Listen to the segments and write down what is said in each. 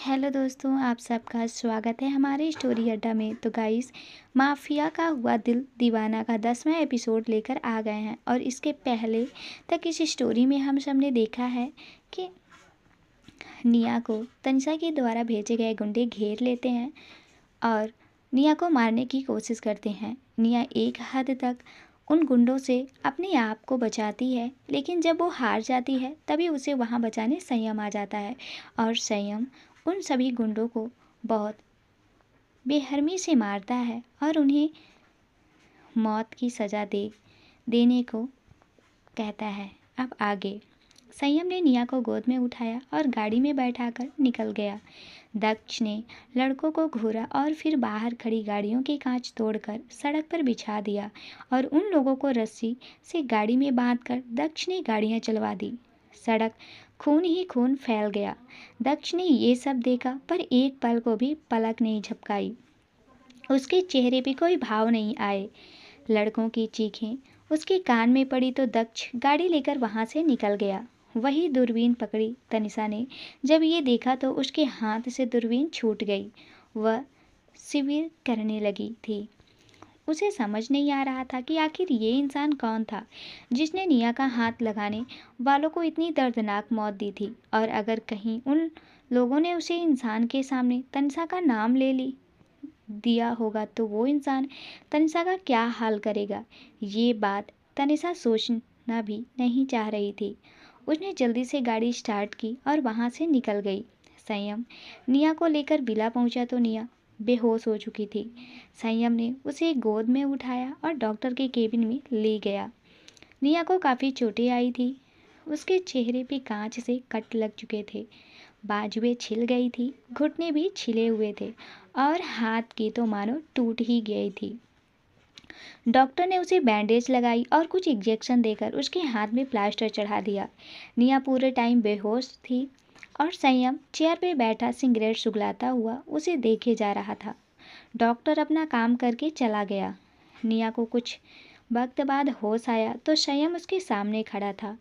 Hello दोस्तों, आप सबका स्वागत है हमारे स्टोरी अड्डा में। तो गाइस, माफिया का हुआ दिल दीवाना का 10वां एपिसोड लेकर आ गए हैं। और इसके पहले तक इस स्टोरी में हम सब ने देखा है कि निया को तनिषा के द्वारा भेजे गए गुंडे घेर लेते हैं और निया को मारने की कोशिश करते हैं। निया एक हद तक उन गुंडों से अपने आप को बचाती है, लेकिन जब वो हार जाती है तभी उसे वहाँ बचाने संयम आ जाता है। और संयम उन सभी गुंडों को बहुत बेरहमी से मारता है और उन्हें मौत की सज़ा देने को कहता है। अब आगे संयम ने निया को गोद में उठाया और गाड़ी में बैठाकर निकल गया। दक्ष ने लड़कों को घूरा और फिर बाहर खड़ी गाड़ियों के कांच तोड़कर सड़क पर बिछा दिया और उन लोगों को रस्सी से गाड़ी में बांधकर दक्ष ने गाड़ियां चलवा दी। सड़क खून ही खून फैल गया। दक्ष ने ये सब देखा पर एक पल को भी पलक नहीं झपकाई। उसके चेहरे पे कोई भाव नहीं आए। लड़कों की चीखें उसके कान में पड़ी तो दक्ष गाड़ी लेकर वहां से निकल गया। वही दूरबीन पकड़ी तनिषा ने जब ये देखा तो उसके हाथ से दूरबीन छूट गई। वह शिविर करने लगी थी। उसे समझ नहीं आ रहा था कि आखिर ये इंसान कौन था जिसने निया का हाथ लगाने वालों को इतनी दर्दनाक मौत दी थी। और अगर कहीं उन लोगों ने उसे इंसान के सामने तनिषा का नाम ले दिया होगा तो वो इंसान तनिषा का क्या हाल करेगा। ये बात तनिषा सोचना भी नहीं चाह रही थी। उसने जल्दी से गाड़ी स्टार्ट की और वहाँ से निकल गई। संयम निया को लेकर विला पहुंचा तो निया बेहोश हो चुकी थी। संयम ने उसे गोद में उठाया और डॉक्टर के केबिन में ले गया। निया को काफ़ी चोटें आई थी। उसके चेहरे पे कांच से कट लग चुके थे, बाजुएं छिल गई थी, घुटने भी छिले हुए थे और हाथ की तो मानो टूट ही गई थी। डॉक्टर ने उसे बैंडेज लगाई और कुछ इंजेक्शन देकर उसके हाथ में प्लास्टर चढ़ा दिया। निया पूरे टाइम बेहोश थी और संयम चेयर पे बैठा सिगरेट सुगलाता हुआ उसे देखे जा रहा था। डॉक्टर अपना काम करके चला गया। निया को कुछ वक्त बाद होश आया तो संयम उसके सामने खड़ा था।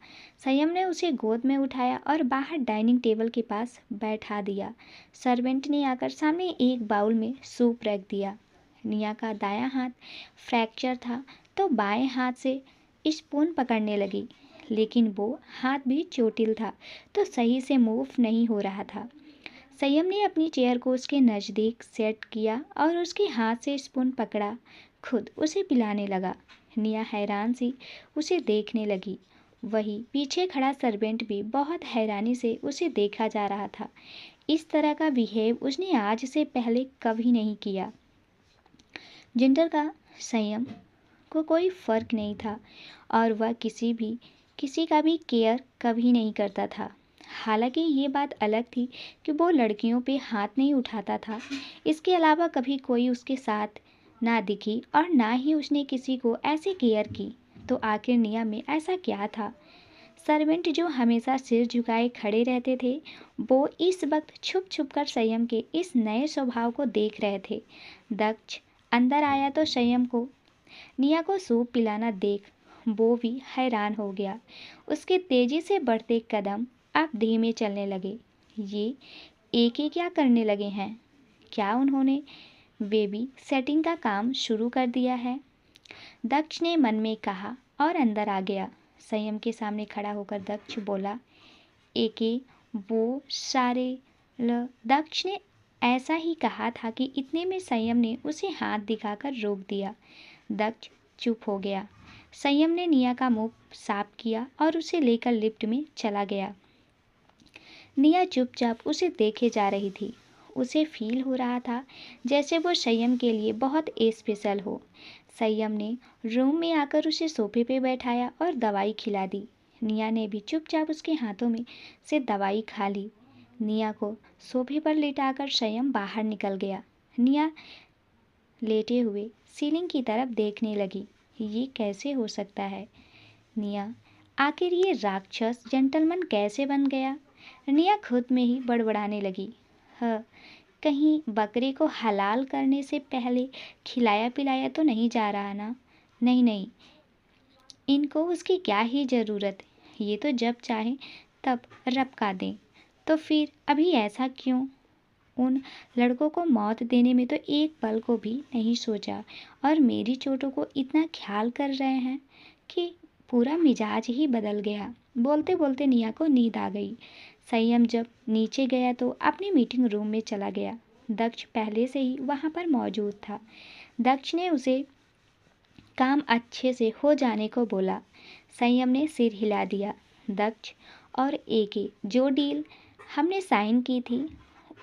संयम ने उसे गोद में उठाया और बाहर डाइनिंग टेबल के पास बैठा दिया। सर्वेंट ने आकर सामने एक बाउल में सूप रख दिया। निया का दायां हाथ फ्रैक्चर था तो बाएं हाथ से स्पून पकड़ने लगी, लेकिन वो हाथ भी चोटिल था तो सही से मूव नहीं हो रहा था। संयम ने अपनी चेयर को उसके नज़दीक सेट किया और उसके हाथ से स्पून पकड़ा, खुद उसे पिलाने लगा। निया हैरान सी उसे देखने लगी। वही पीछे खड़ा सर्वेंट भी बहुत हैरानी से उसे देखा जा रहा था। इस तरह का बिहेव उसने आज से पहले कभी नहीं किया। जेंडर का संयम को कोई फर्क नहीं था और वह किसी का भी केयर कभी नहीं करता था। हालांकि ये बात अलग थी कि वो लड़कियों पे हाथ नहीं उठाता था। इसके अलावा कभी कोई उसके साथ ना दिखी और ना ही उसने किसी को ऐसे केयर की। तो आखिर निया में ऐसा क्या था? सर्वेंट जो हमेशा सिर झुकाए खड़े रहते थे, वो इस वक्त छुप छुप कर संयम के इस नए स्वभाव को देख रहे थे। दक्ष अंदर आया तो संयम को निया को सूप पिलाना देख वो भी हैरान हो गया। उसके तेजी से बढ़ते कदम अब धीमे चलने लगे। ये एक ही क्या करने लगे हैं? क्या उन्होंने बेबी सेटिंग का काम शुरू कर दिया है? दक्ष ने मन में कहा और अंदर आ गया। संयम के सामने खड़ा होकर दक्ष बोला, एके वो सारे दक्ष ने ऐसा ही कहा था कि इतने में संयम ने उसे हाथ दिखाकर रोक दिया। दक्ष चुप हो गया। संयम ने निया का मुंह साफ किया और उसे लेकर लिफ्ट में चला गया। निया चुपचाप उसे देखे जा रही थी। उसे फील हो रहा था जैसे वो संयम के लिए बहुत स्पेशल हो। संयम ने रूम में आकर उसे सोफे पे बैठाया और दवाई खिला दी। निया ने भी चुपचाप उसके हाथों में से दवाई खा ली। निया को सोफे पर लेटाकर संयम बाहर निकल गया। निया लेटे हुए सीलिंग की तरफ देखने लगी। ये कैसे हो सकता है? निया, आखिर ये राक्षस जेंटलमैन कैसे बन गया? निया खुद में ही बड़बड़ाने लगी। कहीं बकरे को हलाल करने से पहले खिलाया पिलाया तो नहीं जा रहा ना? नहीं नहीं, इनको उसकी क्या ही ज़रूरत? ये तो जब चाहे तब रपका दें। तो फिर अभी ऐसा क्यों? उन लड़कों को मौत देने में तो एक पल को भी नहीं सोचा और मेरी चोटों को इतना ख्याल कर रहे हैं कि पूरा मिजाज ही बदल गया। बोलते बोलते निया को नींद आ गई। संयम जब नीचे गया तो अपनी मीटिंग रूम में चला गया। दक्ष पहले से ही वहाँ पर मौजूद था। दक्ष ने उसे काम अच्छे से हो जाने को बोला। संयम ने सिर हिला दिया। दक्ष और एके जो डील हमने साइन की थी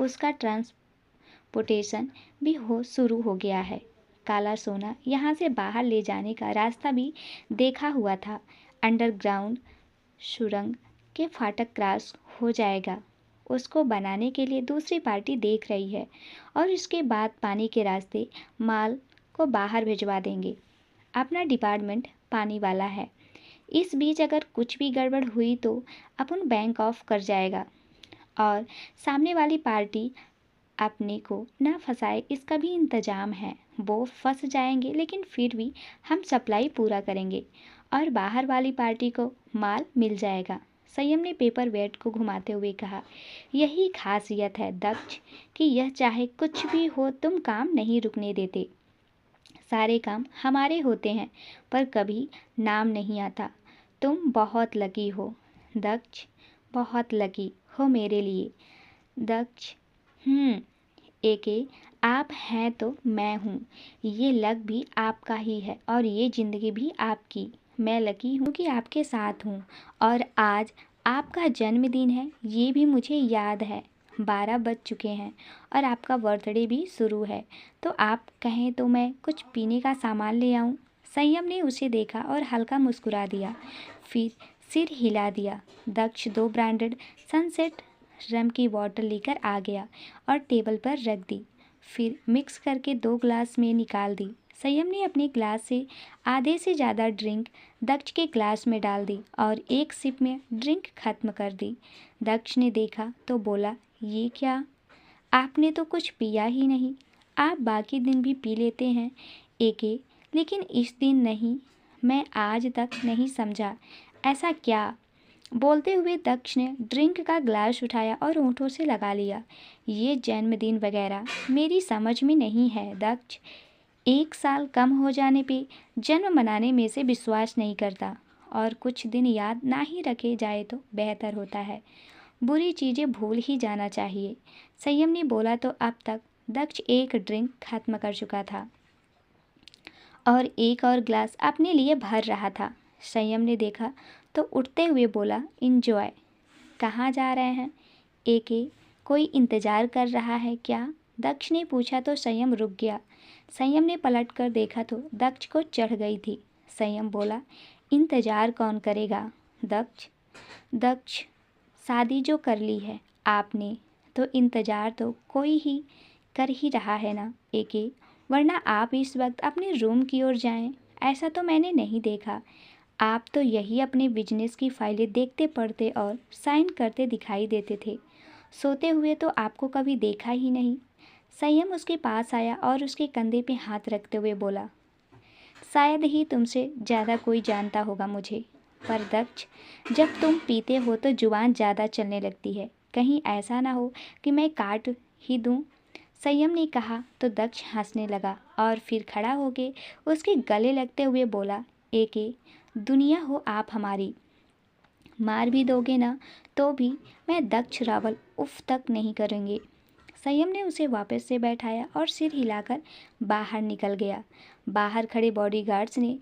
उसका ट्रांसपोर्टेशन भी शुरू हो गया है। काला सोना यहाँ से बाहर ले जाने का रास्ता भी देखा हुआ था। अंडरग्राउंड सुरंग के फाटक क्रॉस हो जाएगा। उसको बनाने के लिए दूसरी पार्टी देख रही है और इसके बाद पानी के रास्ते माल को बाहर भिजवा देंगे। अपना डिपार्टमेंट पानी वाला है। इस बीच अगर कुछ भी गड़बड़ हुई तो अपन बैंक ऑफ कर जाएगा और सामने वाली पार्टी अपने को न फंसाए इसका भी इंतजाम है। वो फंस जाएंगे लेकिन फिर भी हम सप्लाई पूरा करेंगे और बाहर वाली पार्टी को माल मिल जाएगा। संयम ने पेपर वेट को घुमाते हुए कहा, यही खासियत है दक्ष कि यह चाहे कुछ भी हो तुम काम नहीं रुकने देते। सारे काम हमारे होते हैं पर कभी नाम नहीं आता। तुम बहुत लकी हो दक्ष, बहुत लकी हो मेरे लिए। दक्ष एके आप हैं तो मैं हूँ। ये लक भी आपका ही है और ये ज़िंदगी भी आपकी। मैं लकी हूँ कि आपके साथ हूँ और आज आपका जन्मदिन है ये भी मुझे याद है। 12 बज चुके हैं और आपका बर्थडे भी शुरू है तो आप कहें तो मैं कुछ पीने का सामान ले आऊँ। संयम ने उसे देखा और हल्का मुस्कुरा दिया, फिर सिर हिला दिया। दक्ष 2 ब्रांडेड सनसेट रम की बॉटल लेकर आ गया और टेबल पर रख दी। फिर मिक्स करके 2 ग्लास में निकाल दी। संयम ने अपने ग्लास से आधे से ज़्यादा ड्रिंक दक्ष के ग्लास में डाल दी और एक सिप में ड्रिंक खत्म कर दी। दक्ष ने देखा तो बोला, ये क्या, आपने तो कुछ पिया ही नहीं। आप बाकी दिन भी पी लेते हैं एके, लेकिन इस दिन नहीं। मैं आज तक नहीं समझा ऐसा क्या। बोलते हुए दक्ष ने ड्रिंक का ग्लास उठाया और होंठों से लगा लिया। ये जन्मदिन वगैरह मेरी समझ में नहीं है दक्ष। 1 साल कम हो जाने पे जन्म मनाने में से विश्वास नहीं करता और कुछ दिन याद ना ही रखे जाए तो बेहतर होता है। बुरी चीज़ें भूल ही जाना चाहिए। संयम ने बोला तो अब तक दक्ष एक ड्रिंक खत्म कर चुका था और एक और ग्लास अपने लिए भर रहा था। संयम ने देखा तो उठते हुए बोला, इंजॉय। कहाँ जा रहे हैं एके, कोई इंतज़ार कर रहा है क्या। दक्ष ने पूछा तो संयम रुक गया। संयम ने पलट कर देखा तो दक्ष को चढ़ गई थी। संयम बोला, इंतज़ार कौन करेगा दक्ष शादी जो कर ली है आपने तो इंतज़ार तो कोई ही कर ही रहा है ना एके, वरना आप इस वक्त अपने रूम की ओर जाएं। ऐसा तो मैंने नहीं देखा। आप तो यही अपने बिजनेस की फाइलें देखते पढ़ते और साइन करते दिखाई देते थे। सोते हुए तो आपको कभी देखा ही नहीं। संयम उसके पास आया और उसके कंधे पे हाथ रखते हुए बोला, शायद ही तुमसे ज़्यादा कोई जानता होगा मुझे, पर दक्ष जब तुम पीते हो तो जुबान ज़्यादा चलने लगती है। कहीं ऐसा ना हो कि मैं काट ही दूँ। संयम ने कहा तो दक्ष हंसने लगा और फिर खड़ा होके उसके गले लगते हुए बोला, एके दुनिया हो आप हमारी, मार भी दोगे ना तो भी मैं दक्ष रावल उफ तक नहीं करेंगे। संयम ने उसे वापस से बैठाया और सिर हिलाकर बाहर निकल गया। बाहर खड़े बॉडीगार्ड्स ने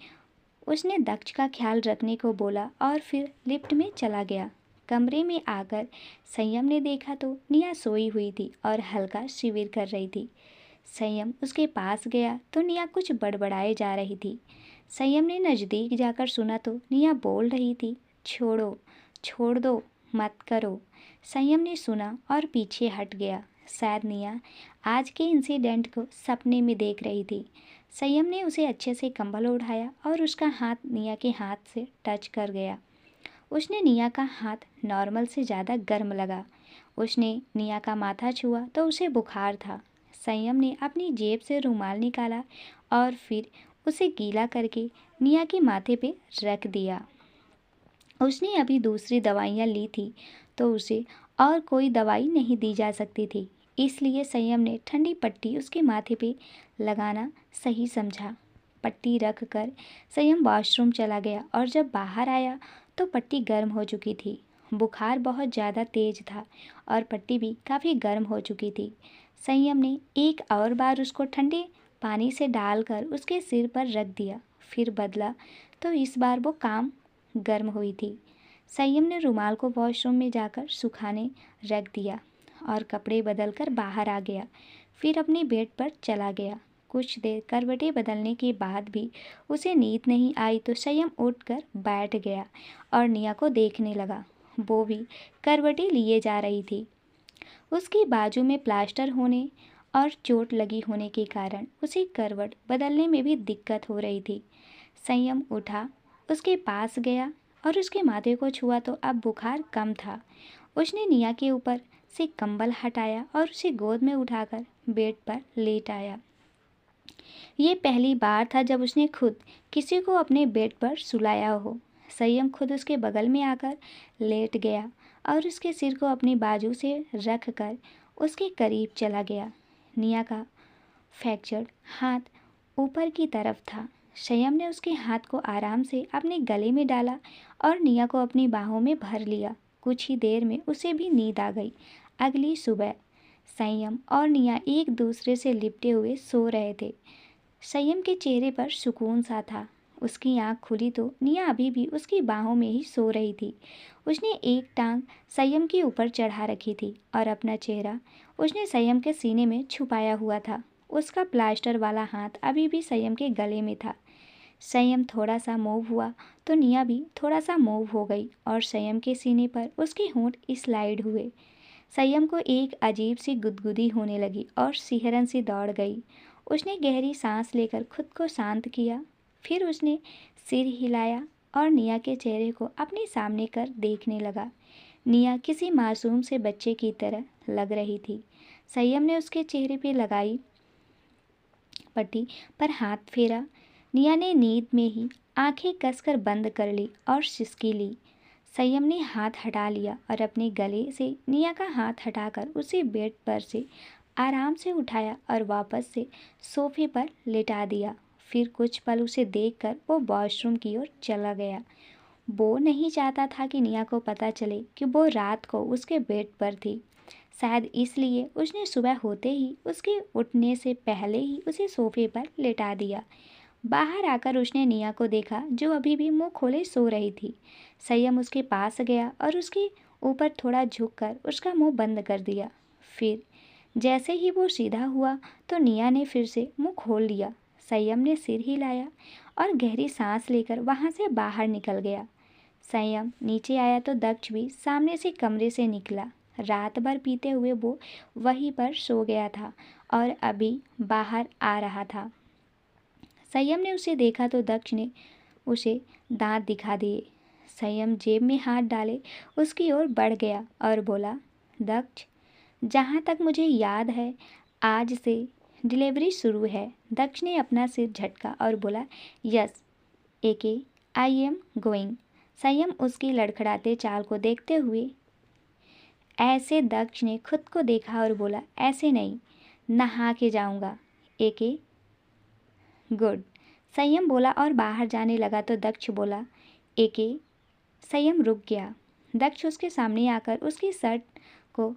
उसने दक्ष का ख्याल रखने को बोला और फिर लिफ्ट में चला गया। कमरे में आकर संयम ने देखा तो निया सोई हुई थी और हल्का शिविर कर रही थी। संयम उसके पास गया तो निया कुछ बड़बड़ाए जा रही थी। संयम ने नज़दीक जाकर सुना तो निया बोल रही थी, छोड़ो, छोड़ दो, मत करो। संयम ने सुना और पीछे हट गया। शायद निया आज के इंसिडेंट को सपने में देख रही थी। संयम ने उसे अच्छे से कंबल उठाया और उसका हाथ निया के हाथ से टच कर गया। उसने निया का हाथ नॉर्मल से ज़्यादा गर्म लगा। उसने निया का माथा छुआ तो उसे बुखार था। संयम ने अपनी जेब से रुमाल निकाला और फिर उसे गीला करके निया के माथे पे रख दिया। उसने अभी दूसरी दवाइयाँ ली थी तो उसे और कोई दवाई नहीं दी जा सकती थी, इसलिए संयम ने ठंडी पट्टी उसके माथे पे लगाना सही समझा। पट्टी रख कर संयम वॉशरूम चला गया और जब बाहर आया तो पट्टी गर्म हो चुकी थी। बुखार बहुत ज़्यादा तेज था और पट्टी भी काफ़ी गर्म हो चुकी थी। संयम ने एक और बार उसको ठंडे पानी से डालकर उसके सिर पर रख दिया, फिर बदला तो इस बार वो काम गर्म हुई थी। संयम ने रुमाल को वॉशरूम में जाकर सुखाने रख दिया और कपड़े बदलकर बाहर आ गया, फिर अपने बेड पर चला गया। कुछ देर करवटें बदलने के बाद भी उसे नींद नहीं आई तो संयम उठकर बैठ गया और निया को देखने लगा। वो भी करवटें लिए जा रही थी। उसकी बाजू में प्लास्टर होने और चोट लगी होने के कारण उसे करवट बदलने में भी दिक्कत हो रही थी। संयम उठा, उसके पास गया और उसके माथे को छुआ तो अब बुखार कम था। उसने निया के ऊपर से कंबल हटाया और उसे गोद में उठाकर बेड पर लेटाया। ये पहली बार था जब उसने खुद किसी को अपने बेड पर सुलाया हो। संयम खुद उसके बगल में आकर लेट गया और उसके सिर को अपनी बाजू से रख कर उसके करीब चला गया। निया का फ्रैक्चर्ड हाथ ऊपर की तरफ था। संयम ने उसके हाथ को आराम से अपने गले में डाला और निया को अपनी बाहों में भर लिया। कुछ ही देर में उसे भी नींद आ गई। अगली सुबह संयम और निया एक दूसरे से लिपटे हुए सो रहे थे। संयम के चेहरे पर सुकून सा था। उसकी आंख खुली तो निया अभी भी उसकी बाहों में ही सो रही थी। उसने एक टांग संयम के ऊपर चढ़ा रखी थी और अपना चेहरा उसने संयम के सीने में छुपाया हुआ था। उसका प्लास्टर वाला हाथ अभी भी संयम के गले में था। संयम थोड़ा सा मूव हुआ तो निया भी थोड़ा सा मूव हो गई और संयम के सीने पर उसके होंठ स्लाइड हुए। संयम को एक अजीब सी गुदगुदी होने लगी और सिहरन सी दौड़ गई। उसने गहरी सांस लेकर खुद को शांत किया, फिर उसने सिर हिलाया और निया के चेहरे को अपने सामने कर देखने लगा। निया किसी मासूम से बच्चे की तरह लग रही थी। संयम ने उसके चेहरे पे लगाई पट्टी पर हाथ फेरा। निया ने नींद में ही आंखें कसकर बंद कर ली और सिसकी ली। संयम ने हाथ हटा लिया और अपने गले से निया का हाथ हटाकर उसे बेड पर से आराम से उठाया और वापस से सोफे पर लेटा दिया। फिर कुछ पल उसे देखकर वो वॉशरूम की ओर चला गया। वो नहीं चाहता था कि निया को पता चले कि वो रात को उसके बेड पर थी। शायद इसलिए उसने सुबह होते ही उसके उठने से पहले ही उसे सोफे पर लेटा दिया। बाहर आकर उसने निया को देखा जो अभी भी मुंह खोले सो रही थी। संयम उसके पास गया और उसके ऊपर थोड़ा झुककर उसका मुंह बंद कर दिया। फिर जैसे ही वो सीधा हुआ तो निया ने फिर से मुंह खोल लिया। संयम ने सिर हिलाया और गहरी सांस लेकर वहाँ से बाहर निकल गया। संयम नीचे आया तो दक्ष भी सामने से कमरे से निकला। रात भर पीते हुए वो वहीं पर सो गया था और अभी बाहर आ रहा था। संयम ने उसे देखा तो दक्ष ने उसे दांत दिखा दिए। संयम जेब में हाथ डाले उसकी ओर बढ़ गया और बोला, दक्ष, जहाँ तक मुझे याद है आज से डिलीवरी शुरू है। दक्ष ने अपना सिर झटका और बोला, yes AK, I am going. Sanyam उसकी लड़खड़ाते चाल को देखते हुए ऐसे दक्ष ने खुद को देखा और बोला, ऐसे नहीं, नहा के जाऊंगा एके। गुड, संयम बोला और बाहर जाने लगा तो दक्ष बोला, एके। संयम रुक गया। दक्ष उसके सामने आकर उसकी शर्ट को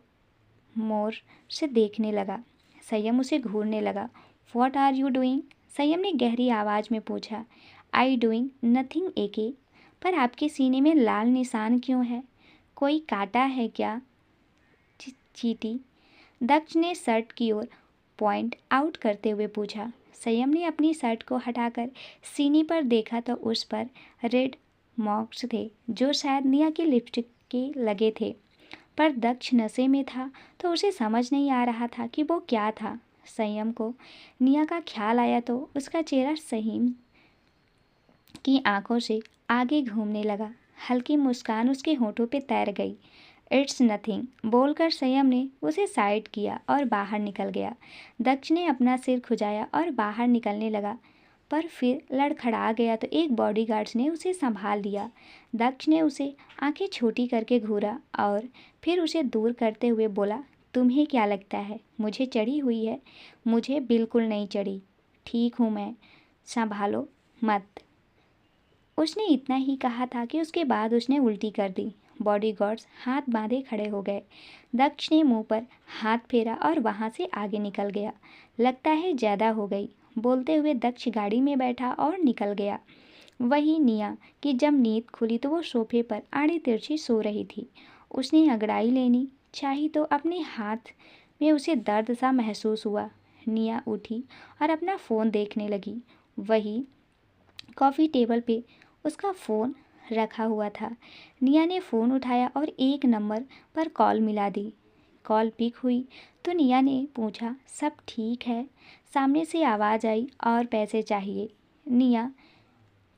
मोर से देखने लगा। संयम उसे घूरने लगा। What are you doing? Sanyam ने गहरी आवाज़ में पूछा। I doing nothing AK. पर आपके सीने में लाल निशान क्यों है? कोई काटा है क्या? चीटी? दक्ष ने शर्ट की ओर पॉइंट आउट करते हुए पूछा। संयम ने अपनी शर्ट को हटाकर सीने पर देखा तो उस पर रेड मार्क्स थे जो शायद निया की लिपस्टिक के लगे थे। पर दक्ष नशे में था तो उसे समझ नहीं आ रहा था कि वो क्या था। संयम को निया का ख्याल आया तो उसका चेहरा सहीम की आंखों से आगे घूमने लगा। हल्की मुस्कान उसके होठों पे तैर गई। इट्स नथिंग बोलकर संयम ने उसे साइड किया और बाहर निकल गया। दक्ष ने अपना सिर खुजाया और बाहर निकलने लगा, पर फिर लड़खड़ा गया तो एक बॉडीगार्ड्स ने उसे संभाल लिया। दक्ष ने उसे आंखें छोटी करके घूरा और फिर उसे दूर करते हुए बोला, तुम्हें क्या लगता है मुझे चढ़ी हुई है? मुझे बिल्कुल नहीं चढ़ी। ठीक हूँ मैं, संभालो मत। उसने इतना ही कहा था कि उसके बाद उसने उल्टी कर दी। बॉडीगार्ड्स हाथ बांधे खड़े हो गए। दक्ष ने मुंह पर हाथ फेरा और वहां से आगे निकल गया। लगता है ज़्यादा हो गई, बोलते हुए दक्ष गाड़ी में बैठा और निकल गया। वही निया कि जब नींद खुली तो वो सोफे पर आड़ी तिरछी सो रही थी। उसने अंगड़ाई लेनी चाही तो अपने हाथ में उसे दर्द सा महसूस हुआ। निया उठी और अपना फ़ोन देखने लगी। वही कॉफ़ी टेबल पे उसका फ़ोन रखा हुआ था। निया ने फ़ोन उठाया और एक नंबर पर कॉल मिला दी। कॉल पिक हुई तो निया ने पूछा, सब ठीक है? सामने से आवाज़ आई, और पैसे चाहिए। निया,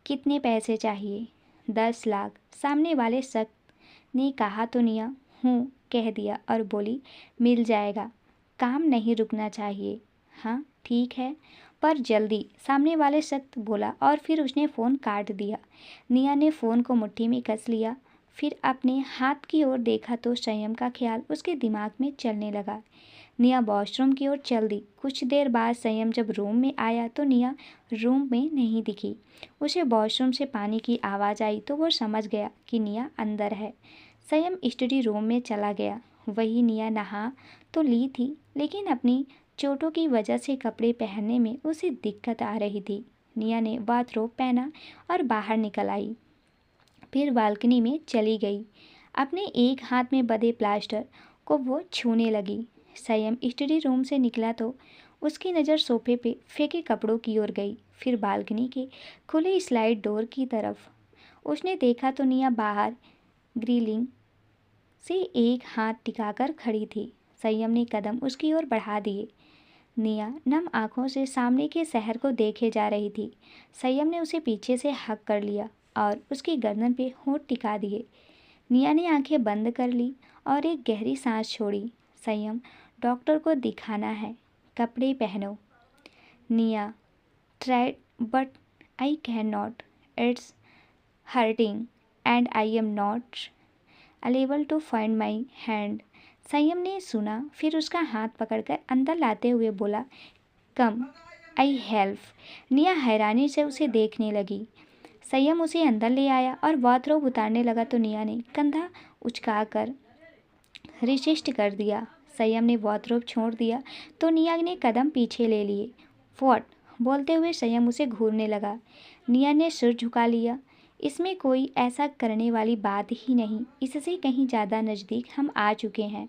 कितने पैसे चाहिए? 10 लाख, सामने वाले शख्स ने कहा तो निया हूँ कह दिया और बोली, मिल जाएगा, काम नहीं रुकना चाहिए। हाँ ठीक है, पर जल्दी, सामने वाले शख्स बोला और फिर उसने फ़ोन काट दिया। निया ने फ़ोन को मुट्ठी में कस लिया, फिर अपने हाथ की ओर देखा तो संयम का ख्याल उसके दिमाग में चलने लगा। निया वॉशरूम की ओर चल दी। कुछ देर बाद संयम जब रूम में आया तो निया रूम में नहीं दिखी। उसे वॉशरूम से पानी की आवाज़ आई तो वो समझ गया कि निया अंदर है। संयम स्टडी रूम में चला गया। वही निया नहा तो ली थी, लेकिन अपनी चोटों की वजह से कपड़े पहनने में उसे दिक्कत आ रही थी। निया ने बाथरोब पहना और बाहर निकल आई। फिर बालकनी में चली गई। अपने एक हाथ में बंधे प्लास्टर को वो छूने लगी। संयम स्टडी रूम से निकला तो उसकी नज़र सोफे पे फेंके कपड़ों की ओर गई, फिर बालकनी के खुले स्लाइड डोर की तरफ। उसने देखा तो निया बाहर ग्रिलिंग से एक हाथ टिकाकर खड़ी थी। संयम ने कदम उसकी ओर बढ़ा दिए। निया नम आंखों से सामने के शहर को देखे जा रही थी। संयम ने उसे पीछे से हक कर लिया और उसकी गर्दन पे होंठ टिका दिए। निया ने आंखें बंद कर ली और एक गहरी सांस छोड़ी। संयम, डॉक्टर को दिखाना है, कपड़े पहनो। Nia tried but I can not, it's hurting and I am not able to find my hand. Sanyam ने सुना, फिर उसका हाथ पकड़कर अंदर लाते हुए बोला, कम आई हेल्प। निया हैरानी से उसे देखने लगी। संयम उसे अंदर ले आया और बाथरोब उतारने लगा तो निया ने कंधा उचकाकर रिसिस्ट कर दिया। संयम ने बाथरोब छोड़ दिया तो निया ने कदम पीछे ले लिए। व्हाट, बोलते हुए संयम उसे घूरने लगा। निया ने सिर झुका लिया। इसमें कोई ऐसा करने वाली बात ही नहीं, इससे कहीं ज़्यादा नज़दीक हम आ चुके हैं,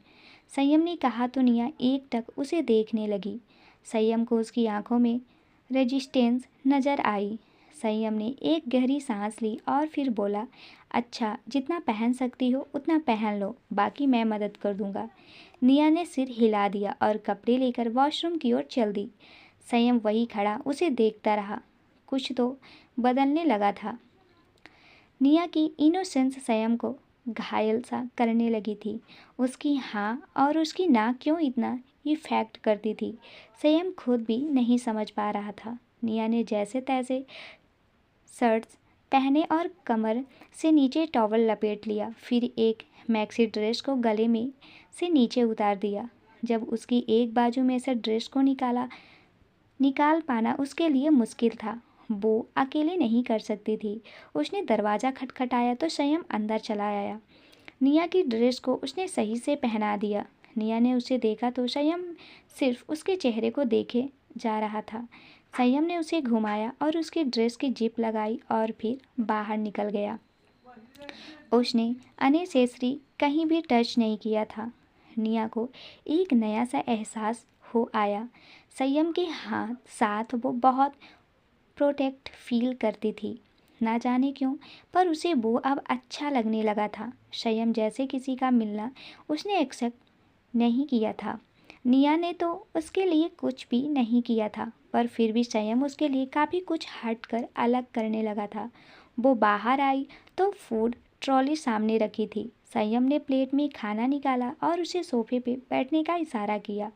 संयम ने कहा तो निया एकटक उसे देखने लगी। संयम को उसकी आंखों में रेजिस्टेंस नज़र आई। संयम ने एक गहरी सांस ली और फिर बोला, अच्छा, जितना पहन सकती हो उतना पहन लो, बाकी मैं मदद कर दूंगा। निया ने सिर हिला दिया और कपड़े लेकर वॉशरूम की ओर चल दी। संयम वही खड़ा उसे देखता रहा। कुछ तो बदलने लगा था। निया की इनोसेंस संयम को घायल सा करने लगी थी। उसकी हाँ और उसकी ना क्यों इतना इफेक्ट करती थी, संयम खुद भी नहीं समझ पा रहा था। निया ने जैसे तैसे शर्ट्स पहने और कमर से नीचे टॉवल लपेट लिया, फिर एक मैक्सी ड्रेस को गले में से नीचे उतार दिया। जब उसकी एक बाजू में से ड्रेस को निकाल पाना उसके लिए मुश्किल था, वो अकेले नहीं कर सकती थी। उसने दरवाज़ा खटखटाया तो संयम अंदर चला आया। निया की ड्रेस को उसने सही से पहना दिया। निया ने उसे देखा तो संयम सिर्फ उसके चेहरे को देखे जा रहा था। संयम ने उसे घुमाया और उसकी ड्रेस की जिप लगाई और फिर बाहर निकल गया। उसने अननेसेसरी कहीं भी टच नहीं किया था। निया को एक नया सा एहसास हो आया। संयम के साथ वो बहुत प्रोटेक्ट फील करती थी, ना जाने क्यों, पर उसे वो अब अच्छा लगने लगा था। संयम जैसे किसी का मिलना उसने एक्सेप्ट नहीं किया था। निया ने तो उसके लिए कुछ भी नहीं किया था, पर फिर भी संयम उसके लिए काफ़ी कुछ हटकर अलग करने लगा था। वो बाहर आई तो फूड ट्रॉली सामने रखी थी। संयम ने प्लेट में खाना निकाला और उसे सोफे पे बैठने का इशारा किया।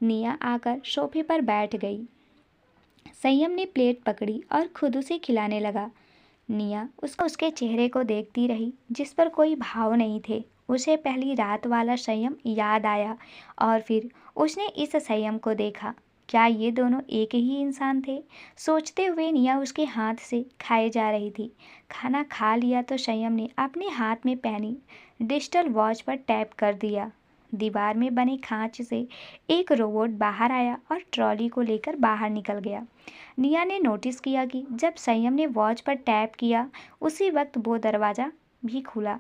निया आकर सोफे पर बैठ गई। संयम ने प्लेट पकड़ी और खुद उसे खिलाने लगा। निया उसके चेहरे को देखती रही, जिस पर कोई भाव नहीं थे। उसे पहली रात वाला संयम याद आया और फिर उसने इस संयम को देखा। क्या ये दोनों एक ही इंसान थे? सोचते हुए निया उसके हाथ से खाए जा रही थी। खाना खा लिया तो संयम ने अपने हाथ में पहनी डिजिटल वॉच पर टैप कर दिया। दीवार में बने खांच से एक रोबोट बाहर आया और ट्रॉली को लेकर बाहर निकल गया। निया ने नोटिस किया कि जब संयम ने वॉच पर टैप किया उसी वक्त वो दरवाज़ा भी खुला।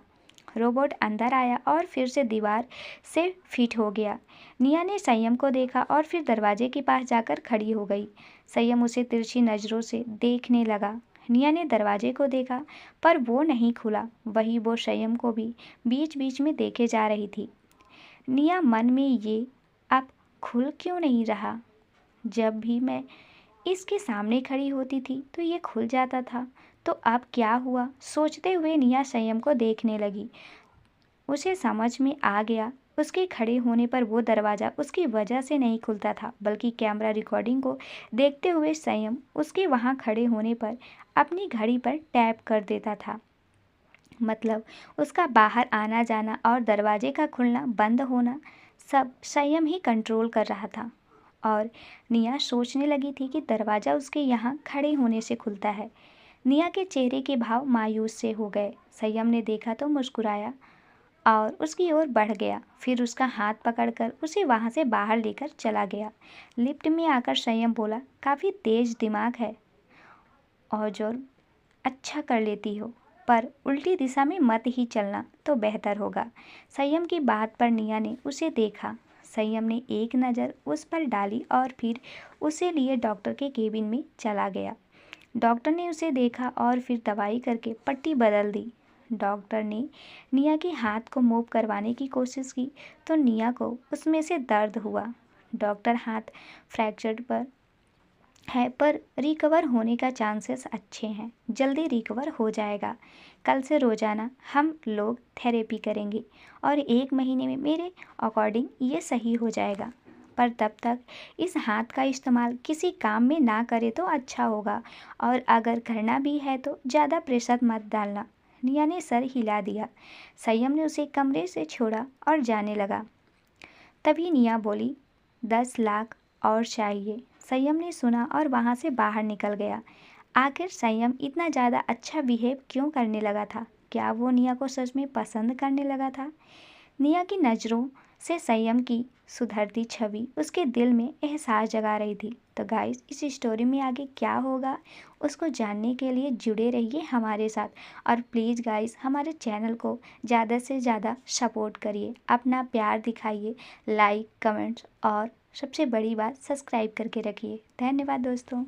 रोबोट अंदर आया और फिर से दीवार से फिट हो गया। निया ने संयम को देखा और फिर दरवाजे के पास जाकर खड़ी हो गई। संयम उसे तिरछी नज़रों से देखने लगा। निया ने दरवाजे को देखा पर वो नहीं खुला। वही वो संयम को भी बीच बीच में देखे जा रही थी। निया मन में ये अब खुल क्यों नहीं रहा? जब भी मैं इसके सामने खड़ी होती थी तो ये खुल जाता था, तो अब क्या हुआ? सोचते हुए निया संयम को देखने लगी। उसे समझ में आ गया उसके खड़े होने पर वो दरवाज़ा उसकी वजह से नहीं खुलता था, बल्कि कैमरा रिकॉर्डिंग को देखते हुए संयम उसके वहाँ खड़े होने पर अपनी घड़ी पर टैप कर देता था। मतलब उसका बाहर आना जाना और दरवाजे का खुलना बंद होना सब संयम ही कंट्रोल कर रहा था। और निया सोचने लगी थी कि दरवाज़ा उसके यहाँ खड़े होने से खुलता है। निया के चेहरे के भाव मायूस से हो गए। संयम ने देखा तो मुस्कुराया और उसकी ओर बढ़ गया। फिर उसका हाथ पकड़कर उसे वहाँ से बाहर लेकर चला गया। लिफ्ट में आकर संयम बोला, काफ़ी तेज दिमाग है और जो अच्छा कर लेती हो, पर उल्टी दिशा में मत ही चलना तो बेहतर होगा। संयम की बात पर निया ने उसे देखा। संयम ने एक नज़र उस पर डाली और फिर उसे लिए डॉक्टर के केबिन में चला गया। डॉक्टर ने उसे देखा और फिर दवाई करके पट्टी बदल दी। डॉक्टर ने निया के हाथ को मूव करवाने की कोशिश की तो निया को उसमें से दर्द हुआ। डॉक्टर हाथ फ्रैक्चर्ड पर है पर रिकवर होने का चांसेस अच्छे हैं, जल्दी रिकवर हो जाएगा। कल से रोज़ाना हम लोग थेरेपी करेंगे और 1 महीने में मेरे अकॉर्डिंग ये सही हो जाएगा। पर तब तक इस हाथ का इस्तेमाल किसी काम में ना करे तो अच्छा होगा, और अगर करना भी है तो ज़्यादा प्रेशर मत डालना। निया ने सर हिला दिया। संयम ने उसे कमरे से छोड़ा और जाने लगा। तभी निया बोली, 10 लाख और चाहिए। संयम ने सुना और वहाँ से बाहर निकल गया। आखिर संयम इतना ज़्यादा अच्छा बिहेव क्यों करने लगा था? क्या वो निया को सच में पसंद करने लगा था? निया की नज़रों से संयम की सुधरती छवि उसके दिल में एहसास जगा रही थी। तो गाइस, इस स्टोरी में आगे क्या होगा उसको जानने के लिए जुड़े रहिए हमारे साथ। और प्लीज़ गाइस, हमारे चैनल को ज़्यादा से ज़्यादा सपोर्ट करिए, अपना प्यार दिखाइए, लाइक, कमेंट्स और सबसे बड़ी बात सब्सक्राइब करके रखिए। धन्यवाद दोस्तों।